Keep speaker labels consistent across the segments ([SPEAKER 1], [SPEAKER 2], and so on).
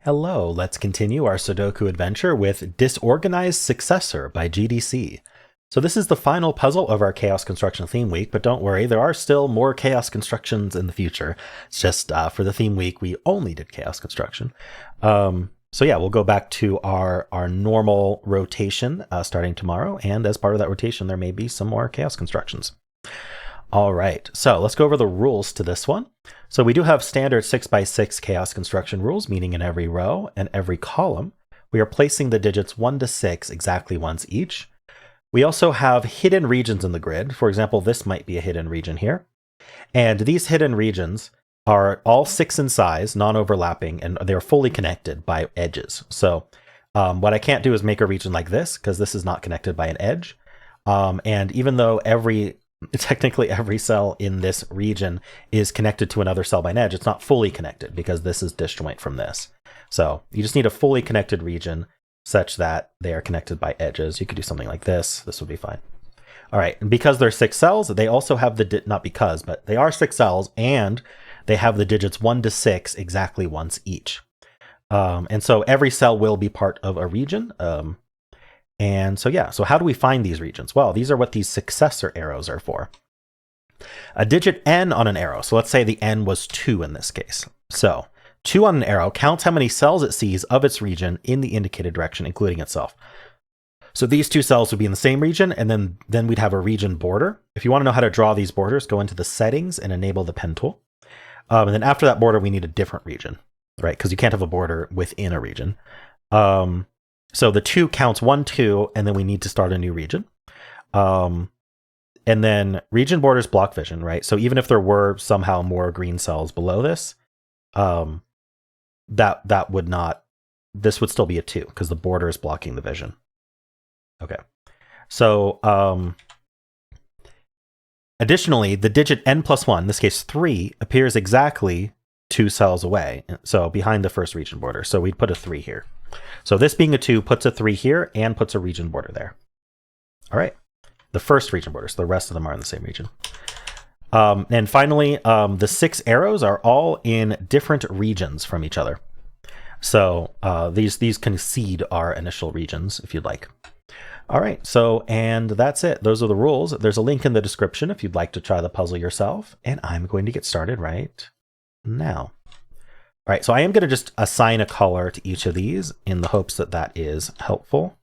[SPEAKER 1] Hello, let's continue our Sudoku adventure with Disorganized Successor by GDC. So this is the final puzzle of our Chaos Construction theme week, but don't worry, there are still more Chaos Constructions in the future. It's just for the theme week, we only did Chaos Construction. So yeah, we'll go back to our normal rotation starting tomorrow, and as part of that rotation, there may be some more Chaos Constructions. All right, so let's go over the rules to this one. So we do have standard 6x6 chaos construction rules, meaning in every row and every column, we are placing the digits 1 to 6 exactly once each. We also have hidden regions in the grid. For example, this might be a hidden region here. And these hidden regions are all 6 in size, non-overlapping, and they're fully connected by edges. So what I can't do is make a region like this, because this is not connected by an edge. And even though technically every cell in this region is connected to another cell by an edge, it's not fully connected because this is disjoint from this. So you just need a fully connected region such that they are connected by edges. You could do something like this. This would be fine. All right. And because they're 6 cells, they also have not because, but they are 6 cells and they have the digits 1 to 6 exactly once each. And so every cell will be part of a region. And so yeah, so how do we find these regions? Well, these are what these successor arrows are for. A digit n on an arrow. So let's say the n was 2 in this case. So 2 on an arrow counts how many cells it sees of its region in the indicated direction, including itself. So these 2 cells would be in the same region, and then we'd have a region border. If you want to know how to draw these borders, go into the settings and enable the pen tool. And then after that border, we need a different region, right? Because you can't have a border within a region. So the 2 counts 1, 2, and then we need to start a new region. And then region borders block vision, right? So even if there were somehow more green cells below this, this would still be a 2 because the border is blocking the vision. Okay. So additionally, the digit n plus 1, in this case 3, appears exactly 2 cells away. So behind the first region border. So we'd put a 3 here. So this being a 2 puts a 3 here and puts a region border there. All right. The first region border. So the rest of them are in the same region. And finally, the 6 arrows are all in different regions from each other. So these can seed our initial regions if you'd like. All right. So, and that's it. Those are the rules. There's a link in the description if you'd like to try the puzzle yourself. And I'm going to get started right now. All right, so I am going to just assign a color to each of these in the hopes that that is helpful.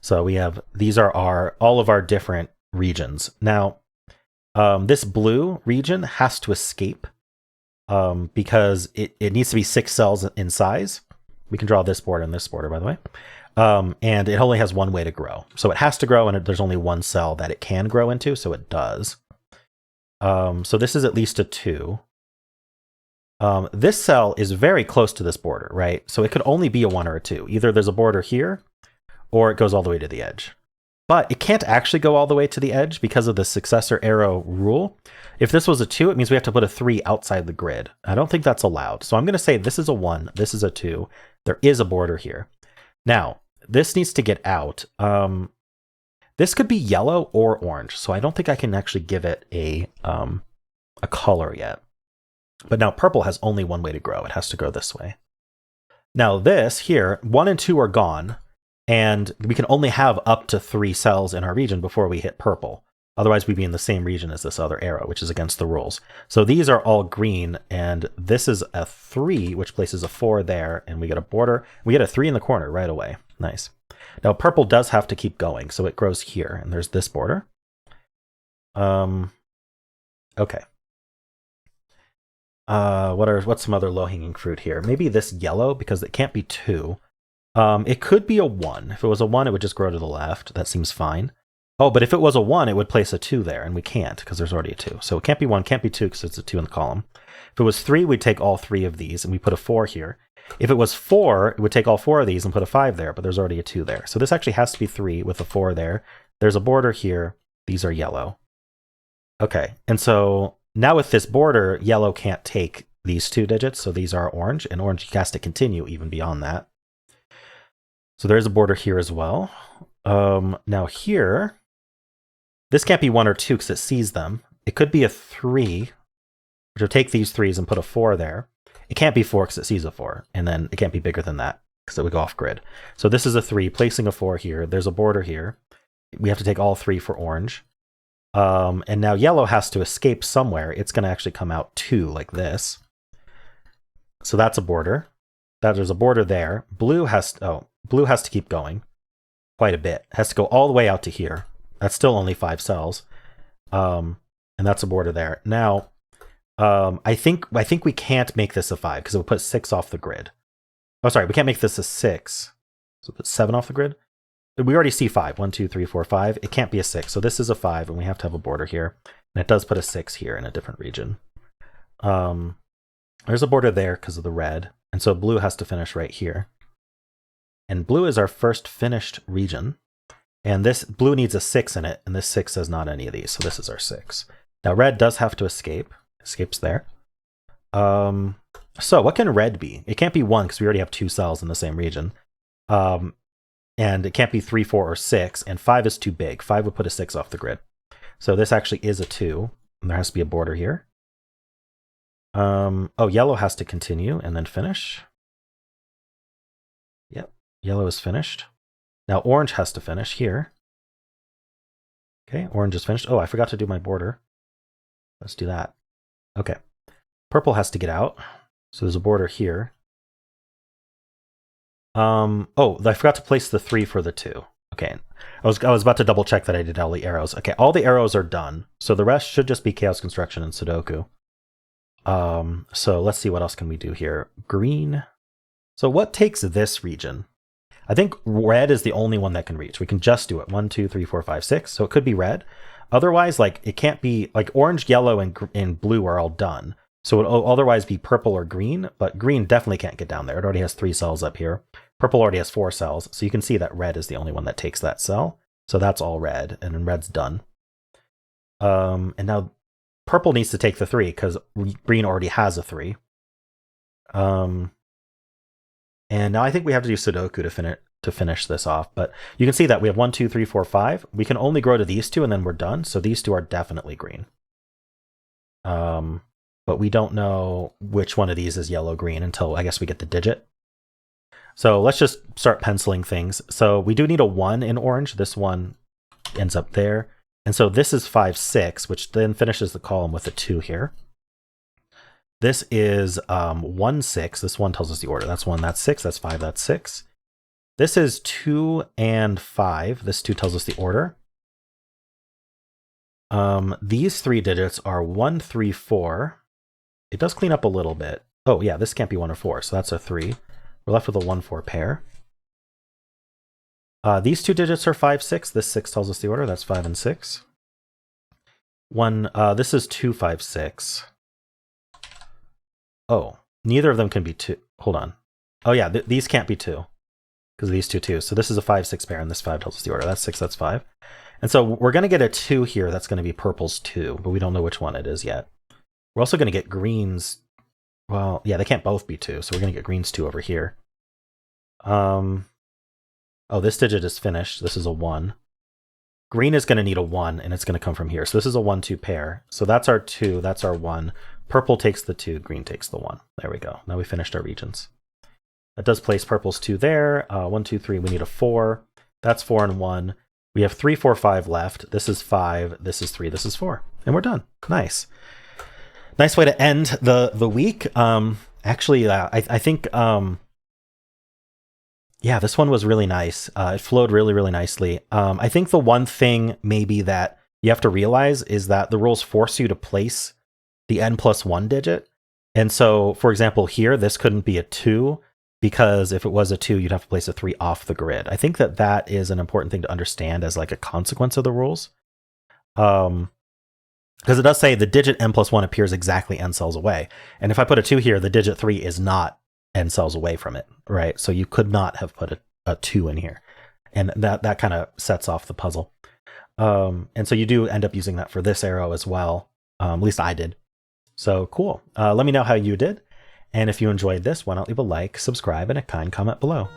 [SPEAKER 1] So we have, these are all of our different regions. Now, this blue region has to escape because it needs to be 6 cells in size. We can draw this border and this border, by the way. And it only has one way to grow. So it has to grow, and there's only 1 cell that it can grow into, so it does. So this is at least a 2. This cell is very close to this border, right? So it could only be a 1 or a 2. Either there's a border here, or it goes all the way to the edge. But it can't actually go all the way to the edge because of the successor arrow rule. If this was a 2, it means we have to put a 3 outside the grid. I don't think that's allowed. So I'm going to say this is a 1, this is a 2. There is a border here. Now, this needs to get out. This could be yellow or orange, so I don't think I can actually give it a color yet. But now purple has only one way to grow. It has to grow this way. Now this here, 1 and 2 are gone, and we can only have up to 3 cells in our region before we hit purple. Otherwise, we'd be in the same region as this other arrow, which is against the rules. So these are all green, and this is a 3, which places a 4 there, and we get a border. We get a 3 in the corner right away. Nice. Now purple does have to keep going, so it grows here, and there's this border. Okay. What's some other low-hanging fruit here? Maybe this yellow, because it can't be 2. It could be a 1. If it was a 1, it would just grow to the left. That seems fine. Oh, but if it was a 1, it would place a 2 there, and we can't, because there's already a 2. So it can't be 1, can't be 2, because it's a 2 in the column. If it was 3, we'd take all 3 of these, and we put a 4 here. If it was 4, it would take all 4 of these and put a 5 there, but there's already a 2 there. So this actually has to be 3 with a 4 there. There's a border here. These are yellow. Okay, and so now with this border, yellow can't take these 2 digits, so these are orange, and orange has to continue even beyond that. So there's a border here as well. Now here, this can't be 1 or 2 because it sees them. It could be a 3, which will take these 3s and put a 4 there. It can't be 4 because it sees a 4, and then it can't be bigger than that because it would go off grid. So this is a 3, placing a 4 here. There's a border here. We have to take all 3 for orange. And now yellow has to escape somewhere. It's going to actually come out 2 like this. So that's a border. There's a border there. Blue has to keep going quite a bit. It has to go all the way out to here. That's still only 5 cells. And that's a border there. Now, I think we can't make this a 5 because it would put 6 off the grid. Oh, sorry, we can't make this a 6. So put 7 off the grid. We already see 5. 1, 2, 3, 4, 5. It can't be a 6. So this is a 5, and we have to have a border here. And it does put a 6 here in a different region. There's a border there because of the red. And so blue has to finish right here. And blue is our first finished region. And this blue needs a 6 in it, and this 6 says not any of these. So this is our 6. Now red does have to escape. Escapes there. So what can red be? It can't be 1 because we already have 2 cells in the same region. And it can't be 3, 4, or 6, and 5 is too big. 5 would put a 6 off the grid. So this actually is a 2, and there has to be a border here. Oh, yellow has to continue and then finish. Yep, yellow is finished. Now orange has to finish here. Okay, orange is finished. Oh, I forgot to do my border. Let's do that. Okay, purple has to get out. So there's a border here. Oh, I forgot to place the 3 for the 2. Okay, I was about to double check that I did all the arrows. Okay, all the arrows are done. So the rest should just be chaos construction and Sudoku. So let's see what else can we do here. Green. So what takes this region? I think red is the only one that can reach. We can just do it. 1, 2, 3, 4, 5, 6. So it could be red. Otherwise, like it can't be like orange, yellow, and blue are all done. So it would otherwise be purple or green, but green definitely can't get down there. It already has 3 cells up here. Purple already has 4 cells. So you can see that red is the only one that takes that cell. So that's all red, and then red's done. And now purple needs to take the 3 because green already has a 3. And now I think we have to do Sudoku to finish this off. But you can see that we have 1, 2, 3, 4, 5. We can only grow to these 2 and then we're done. So these 2 are definitely green. But we don't know which one of these is yellow green until I guess we get the digit. So let's just start penciling things. So we do need a 1 in orange. This one ends up there. And so this is 5, 6, which then finishes the column with a 2 here. This is 1, 6. This one tells us the order. That's 1, that's 6, that's 5, that's 6. This is 2 and 5. This 2 tells us the order. These 3 digits are 1, 3, 4. It does clean up a little bit. Oh yeah, this can't be 1 or 4, so that's a 3. We're left with a 1, 4 pair. These 2 digits are 5, 6. This 6 tells us the order. That's 5 and 6. This is 2, 5, 6. Oh, neither of them can be 2. Hold on. Oh yeah, these can't be 2 because of these 2 2s. So this is a 5, 6 pair, and this 5 tells us the order. That's 6, that's 5. And so we're going to get a 2 here. That's going to be purple's 2, but we don't know which one it is yet. We're also going to get greens. Well, yeah, they can't both be 2, so we're going to get greens 2 over here. Oh, this digit is finished. This is a 1. Green is going to need a 1, and it's going to come from here. So this is a 1, 2 pair. So that's our 2, that's our 1. Purple takes the 2, green takes the 1. There we go. Now we finished our regions. That does place purple's 2 there. 1, 2, 3, we need a 4. That's 4 and 1. We have 3, 4, 5 left. This is 5, this is 3, this is 4. And we're done. Nice. Nice way to end the week. Actually, I think, yeah, this one was really nice. It flowed really, really nicely. I think the one thing maybe that you have to realize is that the rules force you to place the n+1 digit. And so, for example, here, this couldn't be a 2 because if it was a 2, you'd have to place a 3 off the grid. I think that that is an important thing to understand as like a consequence of the rules. Because it does say the digit n+1 appears exactly n cells away. And if I put a 2 here, the digit 3 is not n cells away from it, right? So you could not have put a 2 in here. And that kind of sets off the puzzle. And so you do end up using that for this arrow as well. At least I did. So cool. Let me know how you did. And if you enjoyed this, why not leave a like, subscribe, and a kind comment below.